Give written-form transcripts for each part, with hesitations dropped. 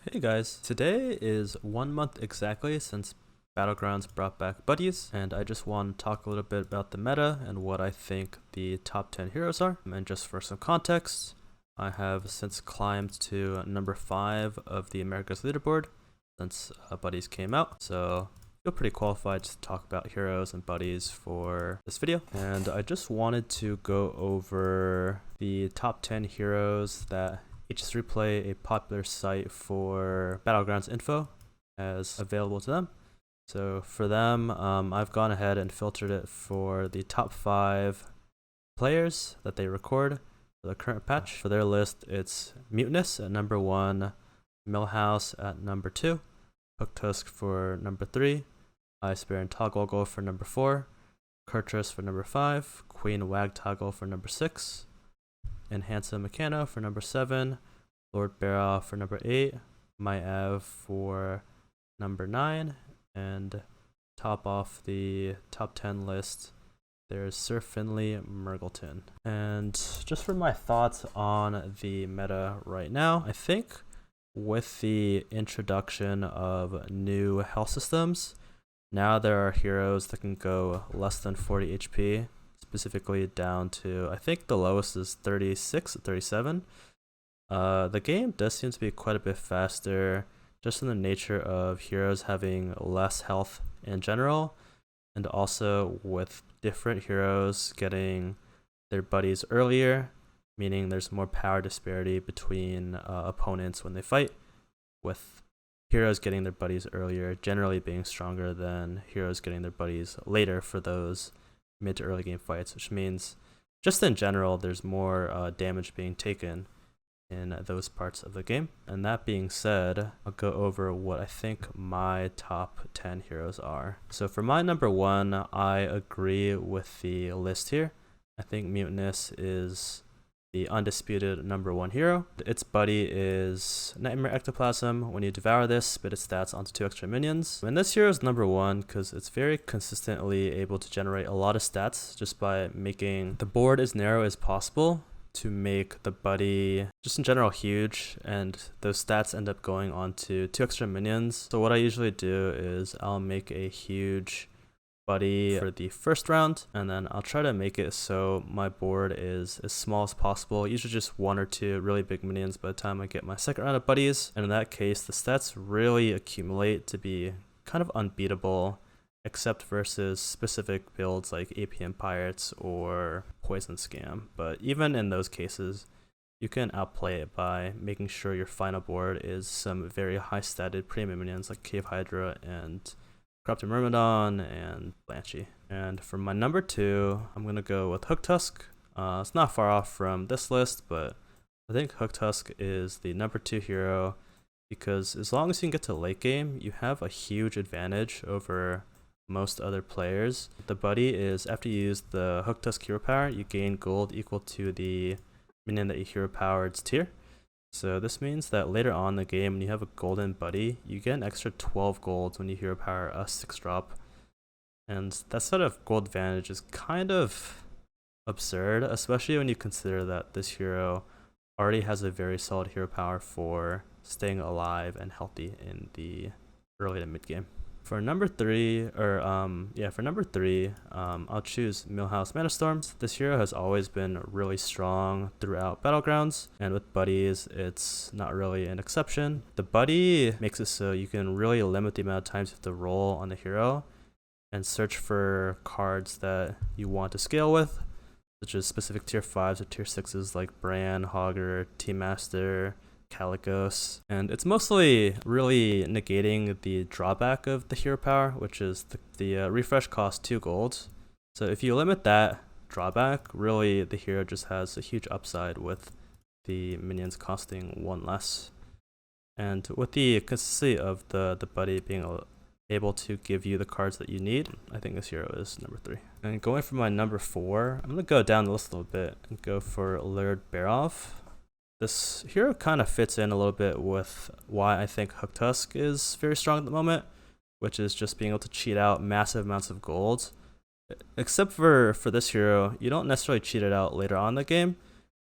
Hey guys, today is 1 month exactly since Battlegrounds brought back buddies, and I just want to talk a little bit about the meta and what I think the top 10 heroes are. And just for some context, I have since climbed to number 5 of the America's leaderboard since buddies came out, so I feel pretty qualified to talk about heroes and buddies for this video. And I just wanted to go over the top 10 heroes that H3 Play, a popular site for Battlegrounds info, has available to them. So for them, I've gone ahead and filtered it for the top 5 players that they record for the current patch. For their list, it's Mutanus at number 1, Millhouse at number 2, Hooktusk for number 3, Heistbaron Togwaggle for number 4, Kurtrus for number 5, Queen Wagtoggle for number 6, Enhancer Meccano for number 7, Lord Barov for number 8, Maiev for number 9, and top off the top 10 list, there's Sir Finley Mrrgglton. And just for my thoughts on the meta right now, I think with the introduction of new health systems, now there are heroes that can go less than 40 HP, specifically down to, I think the lowest is 36, 37. The game does seem to be quite a bit faster, just in the nature of heroes having less health in general, and also with different heroes getting their buddies earlier, meaning there's more power disparity between opponents when they fight, with heroes getting their buddies earlier generally being stronger than heroes getting their buddies later for those mid to early game fights, which means just in general there's more damage being taken in those parts of the game. And that being said, I'll go over what I think my top 10 heroes are. So for my number 1, I agree with the list here. I think Mutanus is the undisputed number 1 hero. Its buddy is Nightmare Ectoplasm. When you devour this, spit its stats onto 2 extra minions. And this hero is number 1 because it's very consistently able to generate a lot of stats just by making the board as narrow as possible to make the buddy just in general huge, and those stats end up going onto 2 extra minions. So what I usually do is I'll make a huge buddy for the first round, and then I'll try to make it so my board is as small as possible, usually just 1 or 2 really big minions by the time I get my second round of buddies. And in that case, the stats really accumulate to be kind of unbeatable, except versus specific builds like APM Pirates or Poison Scam. But even in those cases, you can outplay it by making sure your final board is some very high statted premium minions like Cave Hydra and Corrupted Myrmidon and Banshee. And for my number 2, I'm going to go with Hooktusk. It's not far off from this list, but I think Hooktusk is the number 2 hero because as long as you can get to late game, you have a huge advantage over most other players. The buddy is, after you use the Hooktusk hero power, you gain gold equal to the minion that you hero powered's tier. So this means that later on in the game, when you have a golden buddy, you get an extra 12 gold when you hero power a 6-drop. And that sort of gold advantage is kind of absurd, especially when you consider that this hero already has a very solid hero power for staying alive and healthy in the early to mid game. For number 3, I'll choose Millhouse Manastorm. This hero has always been really strong throughout Battlegrounds, and with buddies, it's not really an exception. The buddy makes it so you can really limit the amount of times you have to roll on the hero and search for cards that you want to scale with, such as specific tier 5s or tier 6s like Bran, Hogger, Team Master, Malygos. And it's mostly really negating the drawback of the hero power, which is the refresh costs 2 gold. So if you limit that drawback, really the hero just has a huge upside with the minions costing 1 less. And with the consistency of the buddy being able to give you the cards that you need, I think this hero is number 3. And going for my number 4, I'm going to go down the list a little bit and go for Lord Barov. This hero kind of fits in a little bit with why I think Hooktusk is very strong at the moment, which is just being able to cheat out massive amounts of gold. Except for this hero, you don't necessarily cheat it out later on in the game.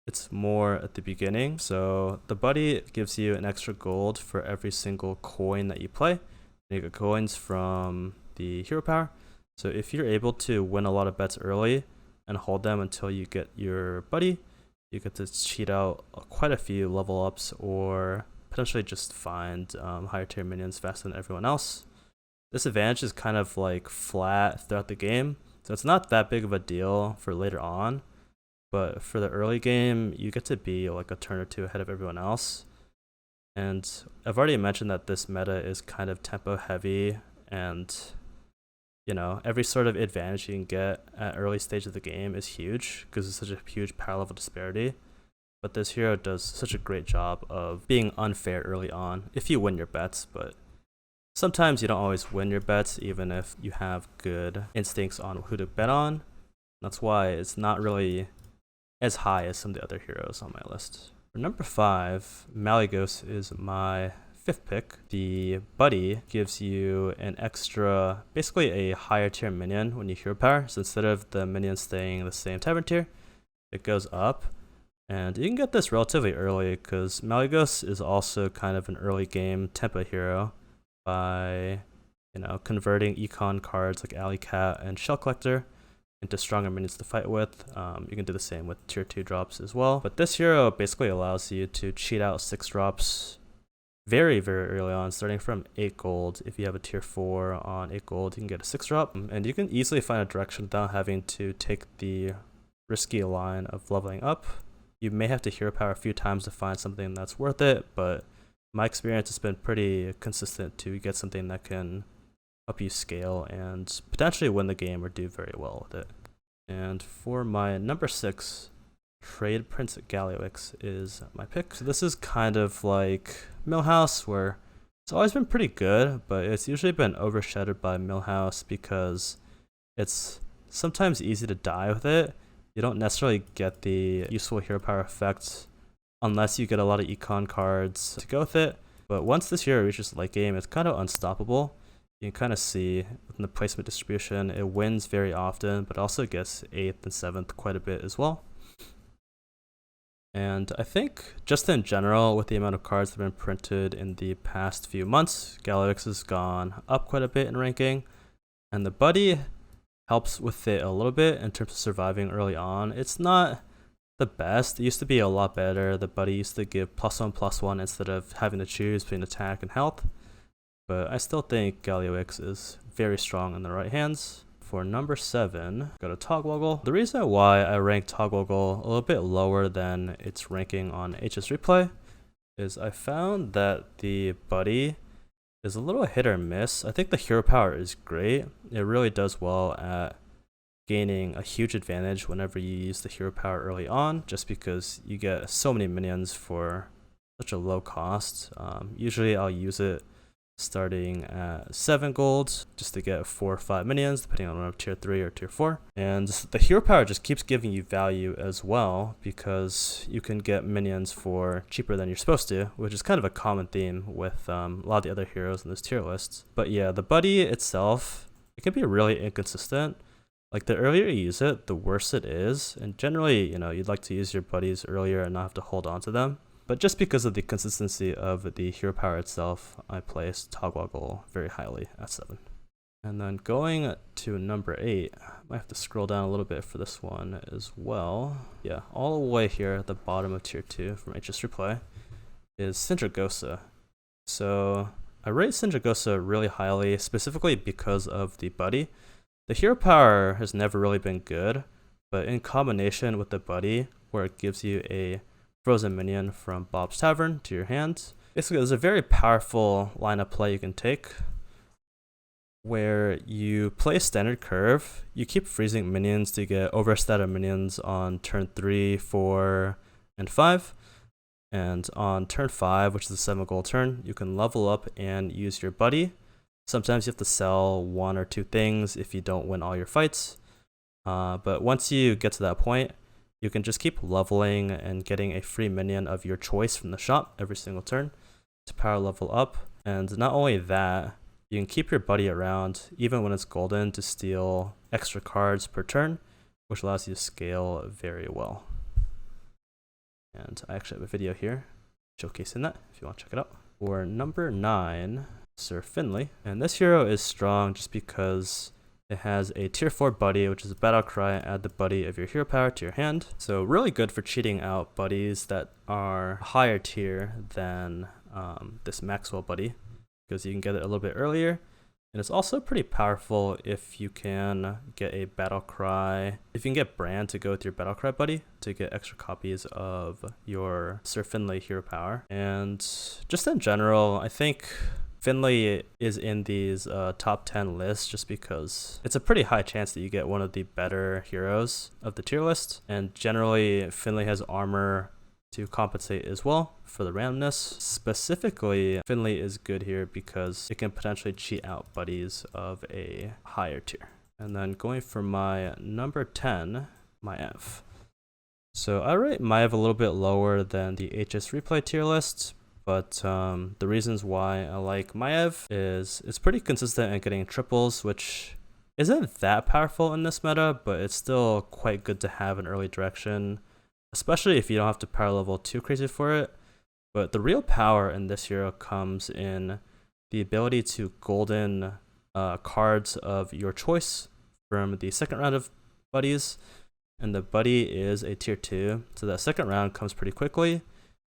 it's more at the beginning. So the buddy gives you an extra gold for every single coin that you play. You get coins from the hero power. So if you're able to win a lot of bets early and hold them until you get your buddy, you get to cheat out quite a few level ups or potentially just find higher tier minions faster than everyone else. This advantage is kind of like flat throughout the game, so it's not that big of a deal for later on. But for the early game, you get to be like a turn or two ahead of everyone else. And I've already mentioned that this meta is kind of tempo heavy, and you know, every sort of advantage you can get at early stage of the game is huge because it's such a huge power level disparity. But this hero does such a great job of being unfair early on if you win your bets, but sometimes you don't always win your bets even if you have good instincts on who to bet on. That's why it's not really as high as some of the other heroes on my list. For number 5, Malygos is my 5th pick. The buddy gives you an extra, basically a higher tier minion when you hero power. So instead of the minion staying the same tavern tier, it goes up. And you can get this relatively early because Malygos is also kind of an early game tempo hero by, you know, converting econ cards like Alley Cat and Shell Collector into stronger minions to fight with. You can do the same with tier 2 drops as well. But this hero basically allows you to cheat out 6 drops very, very early on, starting from 8 gold. If you have a tier 4 on 8 gold, you can get a 6 drop. And you can easily find a direction without having to take the risky line of leveling up. You may have to hero power a few times to find something that's worth it, but my experience has been pretty consistent to get something that can help you scale and potentially win the game or do very well with it. And for my number 6, Trade Prince Gallywix is my pick. So this is kind of like Millhouse, where it's always been pretty good, but it's usually been overshadowed by Millhouse because it's sometimes easy to die with it. You don't necessarily get the useful hero power effect unless you get a lot of econ cards to go with it. But once this hero reaches late game, it's kind of unstoppable. You can kind of see in the placement distribution, it wins very often, but also gets 8th and 7th quite a bit as well. And I think just in general, with the amount of cards that have been printed in the past few months, Gallywix has gone up quite a bit in ranking. And the buddy helps with it a little bit in terms of surviving early on. It's not the best. It used to be a lot better. The buddy used to give +1/+1 instead of having to choose between attack and health. But I still think Gallywix is very strong in the right hands. For number 7, go to Togwaggle. The reason why I ranked Togwaggle a little bit lower than its ranking on HS Replay is I found that the buddy is a little hit or miss. I think the hero power is great. It really does well at gaining a huge advantage whenever you use the hero power early on, just because you get so many minions for such a low cost. Usually I'll use it starting at 7 gold just to get 4 or 5 minions, depending on whether I'm tier 3 or tier 4. And the hero power just keeps giving you value as well, because you can get minions for cheaper than you're supposed to, which is kind of a common theme with a lot of the other heroes in this tier list. But yeah, the buddy itself, it can be really inconsistent. Like, the earlier you use it, the worse it is. And generally, you know, you'd like to use your buddies earlier and not have to hold on to them. But just because of the consistency of the hero power itself, I placed Togwaggle very highly at 7. And then going to number 8, I might have to scroll down a little bit for this one as well. Yeah, all the way here at the bottom of tier 2 from HS Replay is Sindragosa. So I rate Sindragosa really highly, specifically because of the buddy. The hero power has never really been good, but in combination with the buddy, where it gives you a frozen minion from Bob's Tavern to your hand. Basically, there's a very powerful line of play you can take where you play standard curve, you keep freezing minions to get overstated minions on turn 3, 4, and 5. And on turn 5, which is the 7 gold turn, you can level up and use your buddy. Sometimes you have to sell 1 or 2 things if you don't win all your fights. But once you get to that point, you can just keep leveling and getting a free minion of your choice from the shop every single turn to power level up. And not only that, you can keep your buddy around even when it's golden to steal extra cards per turn, which allows you to scale very well. And I actually have a video here showcasing that if you want to check it out. For number 9, Sir Finley. And this hero is strong just because it has a tier 4 buddy, which is a battle cry. Add the buddy of your hero power to your hand. So really good for cheating out buddies that are higher tier than this Maxwell buddy, because you can get it a little bit earlier. And it's also pretty powerful if you can get a battle cry. If you can get Brand to go with your battle cry buddy to get extra copies of your Sir Finley hero power. And just in general, I think Finley is in these top 10 lists just because it's a pretty high chance that you get one of the better heroes of the tier list. And generally, Finley has armor to compensate as well for the randomness. Specifically, Finley is good here because it can potentially cheat out buddies of a higher tier. And then going for my number 10, Maiev. So I rate Maiev a little bit lower than the HS replay tier list, but the reasons why I like Maiev is it's pretty consistent at getting triples, which isn't that powerful in this meta, but it's still quite good to have an early direction, especially if you don't have to power level too crazy for it. But the real power in this hero comes in the ability to golden cards of your choice from the second round of buddies. And the buddy is a tier 2, so that second round comes pretty quickly,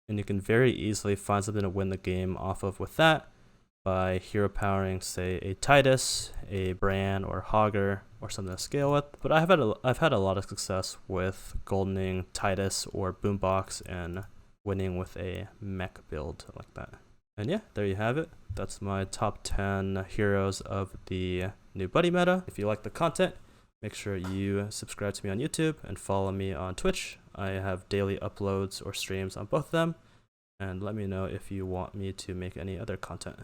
and you can very easily find something to win the game off of with that by hero powering, say, a Titus, a Bran, or Hogger, or something to scale with. But I've had a lot of success with goldening Titus or Boombox and winning with a mech build like that. And yeah, there you have it. That's my top 10 heroes of the new buddy meta. If you like the content, make sure you subscribe to me on YouTube and follow me on Twitch. I have daily uploads or streams on both of them. And let me know if you want me to make any other content.